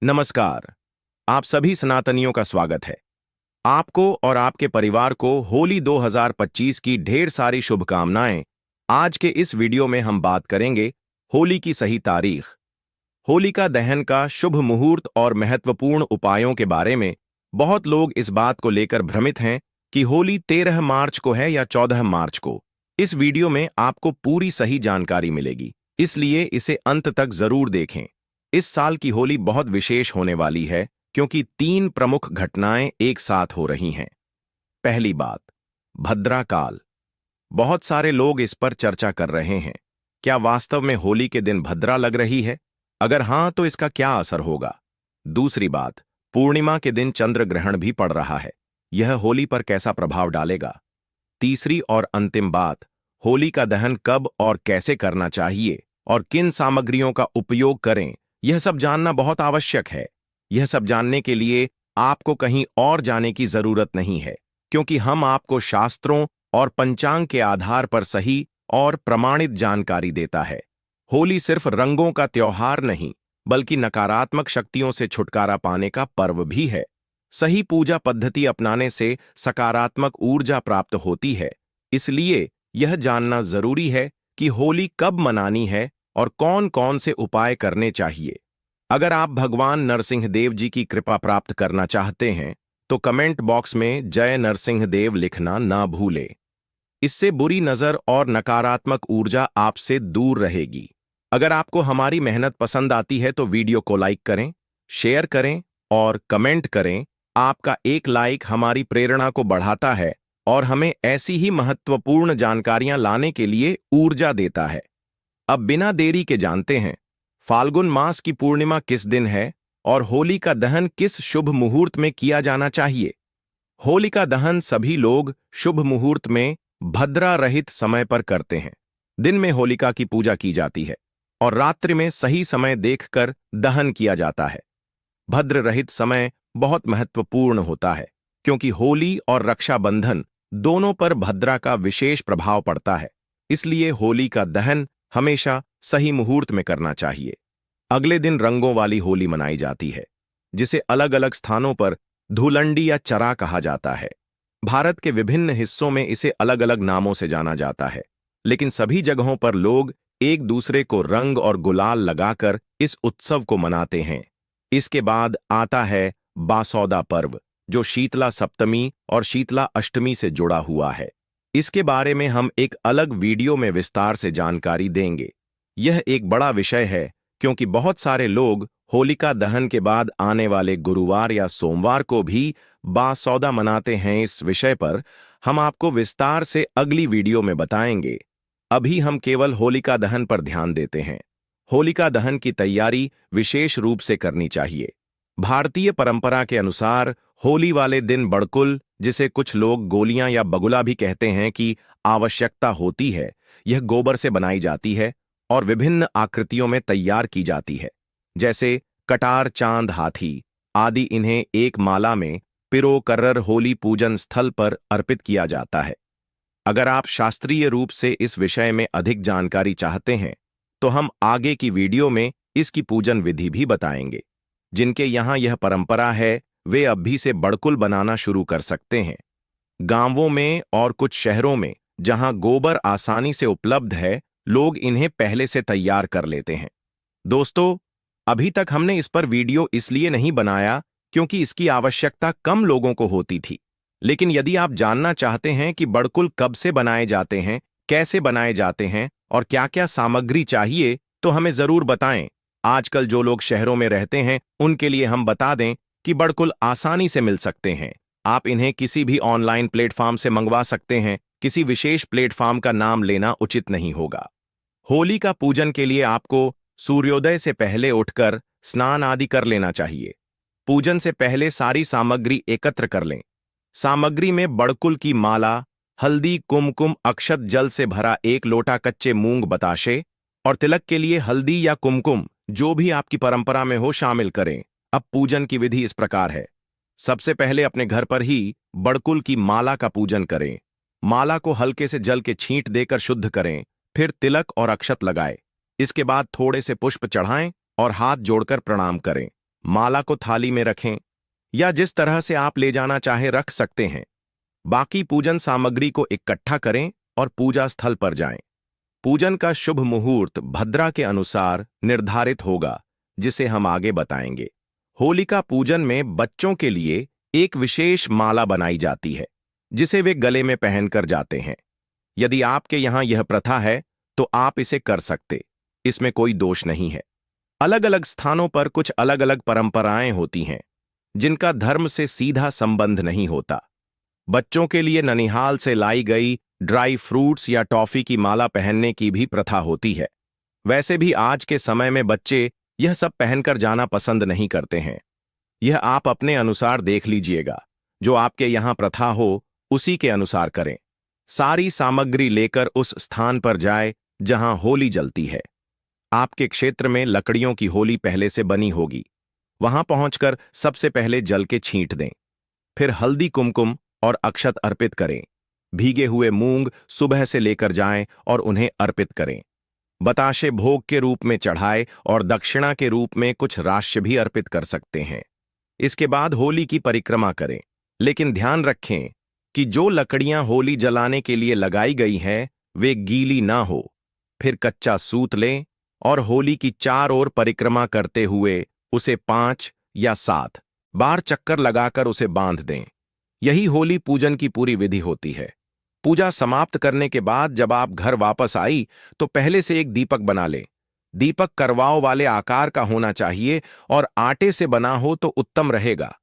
नमस्कार। आप सभी सनातनियों का स्वागत है। आपको और आपके परिवार को होली 2025 की ढेर सारी शुभकामनाएं। आज के इस वीडियो में हम बात करेंगे होली की सही तारीख, होलिका दहन का शुभ मुहूर्त और महत्वपूर्ण उपायों के बारे में। बहुत लोग इस बात को लेकर भ्रमित हैं कि होली 13 मार्च को है या 14 मार्च को। इस वीडियो में आपको पूरी सही जानकारी मिलेगी, इसलिए इसे अंत तक जरूर देखें। इस साल की होली बहुत विशेष होने वाली है क्योंकि 3 प्रमुख घटनाएं एक साथ हो रही हैं। पहली बात, भद्रा काल। बहुत सारे लोग इस पर चर्चा कर रहे हैं। क्या वास्तव में होली के दिन भद्रा लग रही है? अगर हां, तो इसका क्या असर होगा? दूसरी बात, पूर्णिमा के दिन चंद्र ग्रहण भी पड़ रहा है। यह होली पर कैसा प्रभाव डालेगा? तीसरी और अंतिम बात, होली का दहन कब और कैसे करना चाहिए और किन सामग्रियों का उपयोग करें, यह सब जानना बहुत आवश्यक है। यह सब जानने के लिए आपको कहीं और जाने की जरूरत नहीं है, क्योंकि हम आपको शास्त्रों और पंचांग के आधार पर सही और प्रमाणित जानकारी देता है। होली सिर्फ रंगों का त्योहार नहीं, बल्कि नकारात्मक शक्तियों से छुटकारा पाने का पर्व भी है। सही पूजा पद्धति अपनाने से सकारात्मक ऊर्जा प्राप्त होती है। इसलिए यह जानना जरूरी है कि होली कब मनानी है और कौन कौन से उपाय करने चाहिए। अगर आप भगवान नरसिंह देव जी की कृपा प्राप्त करना चाहते हैं, तो कमेंट बॉक्स में जय नरसिंह देव लिखना ना भूलें। इससे बुरी नजर और नकारात्मक ऊर्जा आपसे दूर रहेगी। अगर आपको हमारी मेहनत पसंद आती है तो वीडियो को लाइक करें, शेयर करें और कमेंट करें। आपका एक लाइक हमारी प्रेरणा को बढ़ाता है और हमें ऐसी ही महत्वपूर्ण जानकारियां लाने के लिए ऊर्जा देता है। अब बिना देरी के जानते हैं, फाल्गुन मास की पूर्णिमा किस दिन है और होली का दहन किस शुभ मुहूर्त में किया जाना चाहिए। होली का दहन सभी लोग शुभ मुहूर्त में भद्रा रहित समय पर करते हैं। दिन में होलिका की पूजा की जाती है और रात्रि में सही समय देखकर दहन किया जाता है। भद्र रहित समय बहुत महत्वपूर्ण होता है, क्योंकि होली और रक्षाबंधन दोनों पर भद्रा का विशेष प्रभाव पड़ता है। इसलिए होली का दहन हमेशा सही मुहूर्त में करना चाहिए। अगले दिन रंगों वाली होली मनाई जाती है, जिसे अलग अलग स्थानों पर धुलंडी या चरा कहा जाता है। भारत के विभिन्न हिस्सों में इसे अलग अलग नामों से जाना जाता है, लेकिन सभी जगहों पर लोग एक दूसरे को रंग और गुलाल लगाकर इस उत्सव को मनाते हैं। इसके बाद आता है बासौदा पर्व, जो शीतला सप्तमी और शीतला अष्टमी से जुड़ा हुआ है। इसके बारे में हम एक अलग वीडियो में विस्तार से जानकारी देंगे। यह एक बड़ा विषय है, क्योंकि बहुत सारे लोग होलिका दहन के बाद आने वाले गुरुवार या सोमवार को भी बासौदा मनाते हैं। इस विषय पर हम आपको विस्तार से अगली वीडियो में बताएंगे। अभी हम केवल होलिका दहन पर ध्यान देते हैं। होलिका दहन की तैयारी विशेष रूप से करनी चाहिए। भारतीय परंपरा के अनुसार होली वाले दिन बड़कुल, जिसे कुछ लोग गोलियां या बगुला भी कहते हैं, की आवश्यकता होती है। यह गोबर से बनाई जाती है और विभिन्न आकृतियों में तैयार की जाती है, जैसे कटार, चांद, हाथी आदि। इन्हें एक माला में पिरो कर होली पूजन स्थल पर अर्पित किया जाता है। अगर आप शास्त्रीय रूप से इस विषय में अधिक जानकारी चाहते हैं, तो हम आगे की वीडियो में इसकी पूजन विधि भी बताएंगे। जिनके यहाँ यह परंपरा है, वे अभी से बड़कुल बनाना शुरू कर सकते हैं। गांवों में और कुछ शहरों में जहां गोबर आसानी से उपलब्ध है, लोग इन्हें पहले से तैयार कर लेते हैं। दोस्तों, अभी तक हमने इस पर वीडियो इसलिए नहीं बनाया क्योंकि इसकी आवश्यकता कम लोगों को होती थी। लेकिन यदि आप जानना चाहते हैं कि बड़कुल कब से बनाए जाते हैं, कैसे बनाए जाते हैं और क्या-क्या सामग्री चाहिए, तो हमें जरूर बताएं। आजकल जो लोग शहरों में रहते हैं, उनके लिए हम बता दें कि बड़कुल आसानी से मिल सकते हैं। आप इन्हें किसी भी ऑनलाइन प्लेटफॉर्म से मंगवा सकते हैं। किसी विशेष प्लेटफॉर्म का नाम लेना उचित नहीं होगा। होली का पूजन के लिए आपको सूर्योदय से पहले उठकर स्नान आदि कर लेना चाहिए। पूजन से पहले सारी सामग्री एकत्र कर लें। सामग्री में बड़कुल की माला, हल्दी, कुमकुम, अक्षत जल से भरा 1 लोटा कच्चे मूंग बताशे और तिलक के लिए हल्दी या कुमकुम, जो भी आपकी परंपरा में हो, शामिल करें। अब पूजन की विधि इस प्रकार है। सबसे पहले अपने घर पर ही बड़कुल की माला का पूजन करें। माला को हल्के से जल के छींट देकर शुद्ध करें। फिर तिलक और अक्षत लगाएं। इसके बाद थोड़े से पुष्प चढ़ाएं और हाथ जोड़कर प्रणाम करें। माला को थाली में रखें या जिस तरह से आप ले जाना चाहे रख सकते हैं। बाकी पूजन सामग्री को इकट्ठा करें और पूजा स्थल पर जाएं। पूजन का शुभ मुहूर्त भद्रा के अनुसार निर्धारित होगा, जिसे हम आगे बताएंगे। होलिका पूजन में बच्चों के लिए एक विशेष माला बनाई जाती है, जिसे वे गले में पहनकर जाते हैं। यदि आपके यहां यह प्रथा है तो आप इसे कर सकते, इसमें कोई दोष नहीं है। अलग अलग स्थानों पर कुछ अलग अलग परंपराएं होती हैं, जिनका धर्म से सीधा संबंध नहीं होता। बच्चों के लिए ननिहाल से लाई गई ड्राई फ्रूट्स या टॉफी की माला पहनने की भी प्रथा होती है। वैसे भी आज के समय में बच्चे यह सब पहनकर जाना पसंद नहीं करते हैं। यह आप अपने अनुसार देख लीजिएगा, जो आपके यहां प्रथा हो उसी के अनुसार करें। सारी सामग्री लेकर उस स्थान पर जाए जहां होली जलती है। आपके क्षेत्र में लकड़ियों की होली पहले से बनी होगी। वहां पहुंचकर सबसे पहले जल के छींट दें, फिर हल्दी कुमकुम और अक्षत अर्पित करें। भीगे हुए मूंग सुबह से लेकर जाएं और उन्हें अर्पित करें। बताशे भोग के रूप में चढ़ाए और दक्षिणा के रूप में कुछ राशि भी अर्पित कर सकते हैं। इसके बाद होली की परिक्रमा करें, लेकिन ध्यान रखें कि जो लकड़ियां होली जलाने के लिए लगाई गई हैं वे गीली ना हो। फिर कच्चा सूत लें और होली की चार ओर परिक्रमा करते हुए उसे 5 या 7 बार चक्कर लगाकर उसे बांध दें। यही होली पूजन की पूरी विधि होती है। पूजा समाप्त करने के बाद जब आप घर वापस आई तो पहले से एक दीपक बना लें। दीपक करवाओ वाले आकार का होना चाहिए और आटे से बना हो तो उत्तम रहेगा।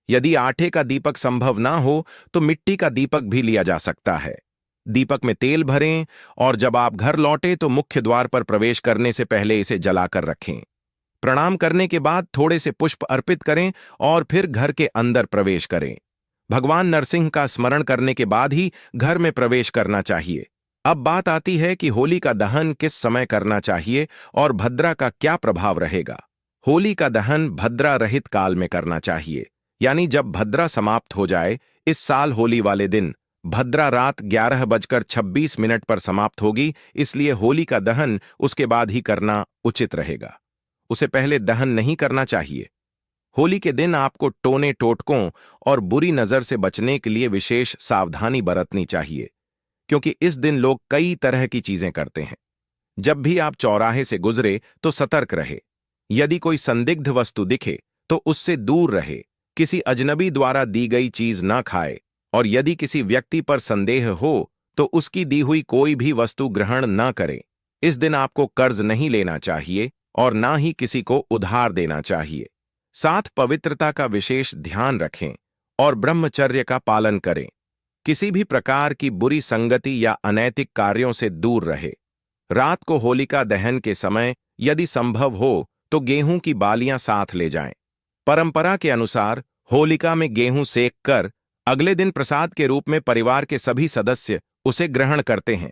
यदि आटे का दीपक संभव ना हो तो मिट्टी का दीपक भी लिया जा सकता है। दीपक में तेल भरें और जब आप घर लौटे तो मुख्य द्वार पर प्रवेश करने से पहले इसे जलाकर रखें। प्रणाम करने के बाद थोड़े से पुष्प अर्पित करें और फिर घर के अंदर प्रवेश करें। भगवान नरसिंह का स्मरण करने के बाद ही घर में प्रवेश करना चाहिए। अब बात आती है कि होली का दहन किस समय करना चाहिए और भद्रा का क्या प्रभाव रहेगा। होली का दहन भद्रा रहित काल में करना चाहिए, यानी जब भद्रा समाप्त हो जाए। इस साल होली वाले दिन भद्रा रात 11:26 पर समाप्त होगी, इसलिए होली का दहन उसके बाद ही करना उचित रहेगा। उसे पहले दहन नहीं करना चाहिए। होली के दिन आपको टोने टोटकों और बुरी नजर से बचने के लिए विशेष सावधानी बरतनी चाहिए, क्योंकि इस दिन लोग कई तरह की चीजें करते हैं। जब भी आप चौराहे से गुजरे तो सतर्क रहे। यदि कोई संदिग्ध वस्तु दिखे तो उससे दूर रहे। किसी अजनबी द्वारा दी गई चीज न खाए और यदि किसी व्यक्ति पर संदेह हो तो उसकी दी हुई कोई भी वस्तु ग्रहण न करे। इस दिन आपको कर्ज नहीं लेना चाहिए और ना ही किसी को उधार देना चाहिए। साथ पवित्रता का विशेष ध्यान रखें और ब्रह्मचर्य का पालन करें। किसी भी प्रकार की बुरी संगति या अनैतिक कार्यों से दूर रहे। रात को होलिका दहन के समय यदि संभव हो तो गेहूं की बालियां साथ ले जाएं। परंपरा के अनुसार होलिका में गेहूं सेक कर अगले दिन प्रसाद के रूप में परिवार के सभी सदस्य उसे ग्रहण करते हैं।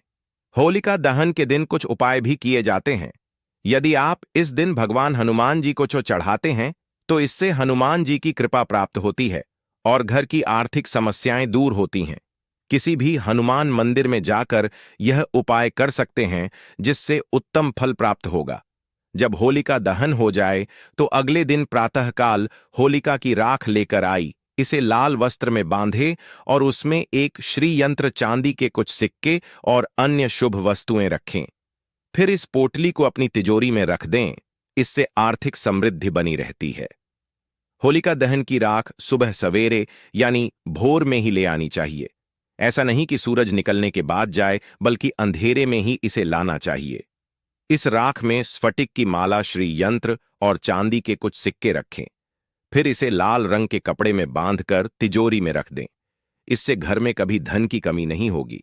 होलिका दहन के दिन कुछ उपाय भी किए जाते हैं। यदि आप इस दिन भगवान हनुमान जी को जो चढ़ाते हैं तो इससे हनुमान जी की कृपा प्राप्त होती है और घर की आर्थिक समस्याएं दूर होती हैं। किसी भी हनुमान मंदिर में जाकर यह उपाय कर सकते हैं, जिससे उत्तम फल प्राप्त होगा। जब होलिका दहन हो जाए तो अगले दिन प्रातःकाल होलिका की राख लेकर आई, इसे लाल वस्त्र में बांधे और उसमें एक श्री यंत्र चांदी के कुछ सिक्के और अन्य शुभ वस्तुएं रखें। फिर इस पोटली को अपनी तिजोरी में रख दें। इससे आर्थिक समृद्धि बनी रहती है। होलिका दहन की राख सुबह सवेरे यानी भोर में ही ले आनी चाहिए। ऐसा नहीं कि सूरज निकलने के बाद जाए, बल्कि अंधेरे में ही इसे लाना चाहिए। इस राख में स्फटिक की माला, श्री यंत्र और चांदी के कुछ सिक्के रखें। फिर इसे लाल रंग के कपड़े में बांधकर तिजोरी में रख दें। इससे घर में कभी धन की कमी नहीं होगी।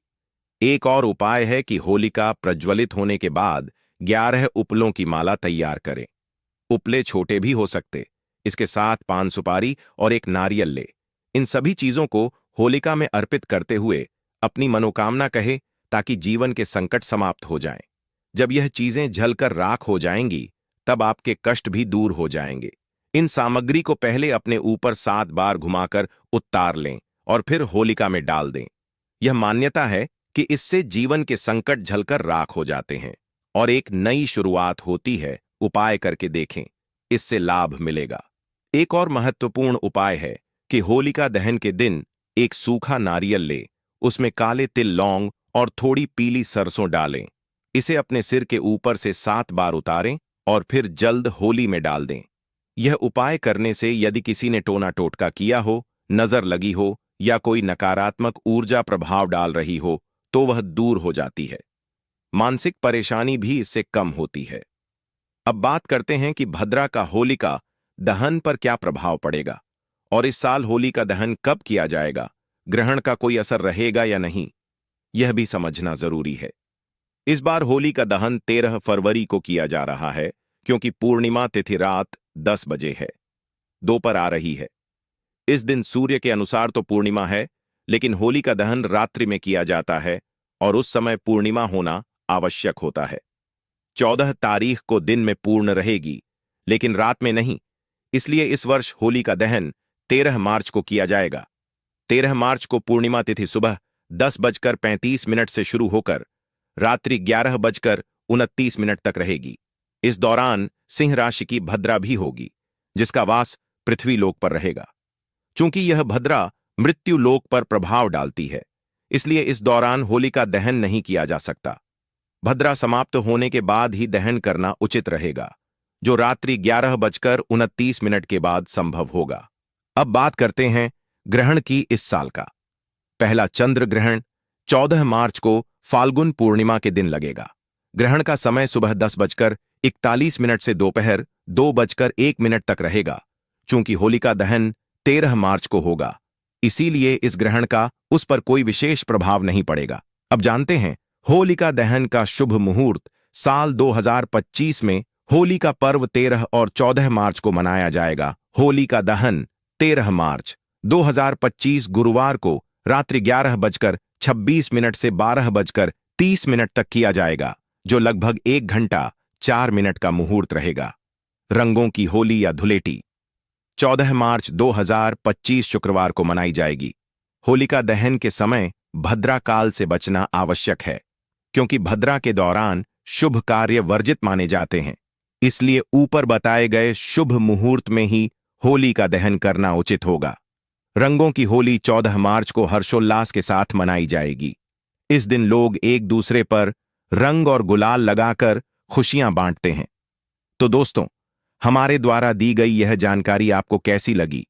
एक और उपाय है कि होलिका प्रज्वलित होने के बाद 11 उपलों की माला तैयार करें। उपले छोटे भी हो सकते। इसके साथ पान सुपारी और एक नारियल ले। इन सभी चीजों को होलिका में अर्पित करते हुए अपनी मनोकामना कहे, ताकि जीवन के संकट समाप्त हो जाएं। जब यह चीजें जलकर राख हो जाएंगी तब आपके कष्ट भी दूर हो जाएंगे। इन सामग्री को पहले अपने ऊपर 7 बार घुमाकर उतार लें और फिर होलिका में डाल दें। यह मान्यता है कि इससे जीवन के संकट झलकर राख हो जाते हैं और एक नई शुरुआत होती है। उपाय करके देखें, इससे लाभ मिलेगा। एक और महत्वपूर्ण उपाय है कि होलिका दहन के दिन एक सूखा नारियल ले, उसमें काले तिल, लौंग और थोड़ी पीली सरसों डालें। इसे अपने सिर के ऊपर से 7 बार उतारें और फिर जल्द होली में डाल दें। यह उपाय करने से यदि किसी ने टोना टोटका किया हो, नजर लगी हो या कोई नकारात्मक ऊर्जा प्रभाव डाल रही हो, तो वह दूर हो जाती है। मानसिक परेशानी भी इससे कम होती है। अब बात करते हैं कि भद्रा का होलिका दहन पर क्या प्रभाव पड़ेगा और इस साल होली का दहन कब किया जाएगा, ग्रहण का कोई असर रहेगा या नहीं, यह भी समझना जरूरी है। इस बार होली का दहन 13 फरवरी को किया जा रहा है, क्योंकि पूर्णिमा तिथि रात 10 बजे है, दोपहर आ रही है। इस दिन सूर्य के अनुसार तो पूर्णिमा है, लेकिन होली का दहन रात्रि में किया जाता है और उस समय पूर्णिमा होना आवश्यक होता है। 14 तारीख को दिन में पूर्ण रहेगी, लेकिन रात में नहीं। इसलिए इस वर्ष होली का दहन 13 मार्च को किया जाएगा। 13 मार्च को पूर्णिमा तिथि सुबह 10:35 से शुरू होकर रात्रि 11:29 तक रहेगी। इस दौरान सिंह राशि की भद्रा भी होगी, जिसका वास पृथ्वी लोक पर रहेगा। चूंकि यह भद्रा मृत्यु लोक पर प्रभाव डालती है, इसलिए इस दौरान होली का दहन नहीं किया जा सकता। भद्रा समाप्त होने के बाद ही दहन करना उचित रहेगा, जो रात्रि 11:29 के बाद संभव होगा। अब बात करते हैं ग्रहण की इस साल का। पहला चंद्र ग्रहण 14 मार्च को फाल्गुन पूर्णिमा के दिन लगेगा। ग्रहण का समय सुबह 10:41 से दोपहर 2:01 तक रहेगा। चूंकि होलिका दहन 13 मार्च को होगा, इसीलिए इस ग्रहण का उस पर कोई विशेष प्रभाव नहीं पड़ेगा। अब जानते हैं होलिका दहन का शुभ मुहूर्त। साल 2025 में होली का पर्व 13 और 14 मार्च को मनाया जाएगा। होली का दहन 13 मार्च 2025 गुरुवार को रात्रि 11:26 से 12:30 तक किया जाएगा, जो लगभग 1 घंटा 4 मिनट का मुहूर्त रहेगा। रंगों की होली या धुलेटी 14 मार्च 2025 शुक्रवार को मनाई जाएगी। होलिका दहन के समय भद्रा काल से बचना आवश्यक है, क्योंकि भद्रा के दौरान शुभ कार्य वर्जित माने जाते हैं। इसलिए ऊपर बताए गए शुभ मुहूर्त में ही होली का दहन करना उचित होगा। रंगों की होली 14 मार्च को हर्षोल्लास के साथ मनाई जाएगी। इस दिन लोग एक दूसरे पर रंग और गुलाल लगाकर खुशियां बांटते हैं। तो दोस्तों, हमारे द्वारा दी गई यह जानकारी आपको कैसी लगी,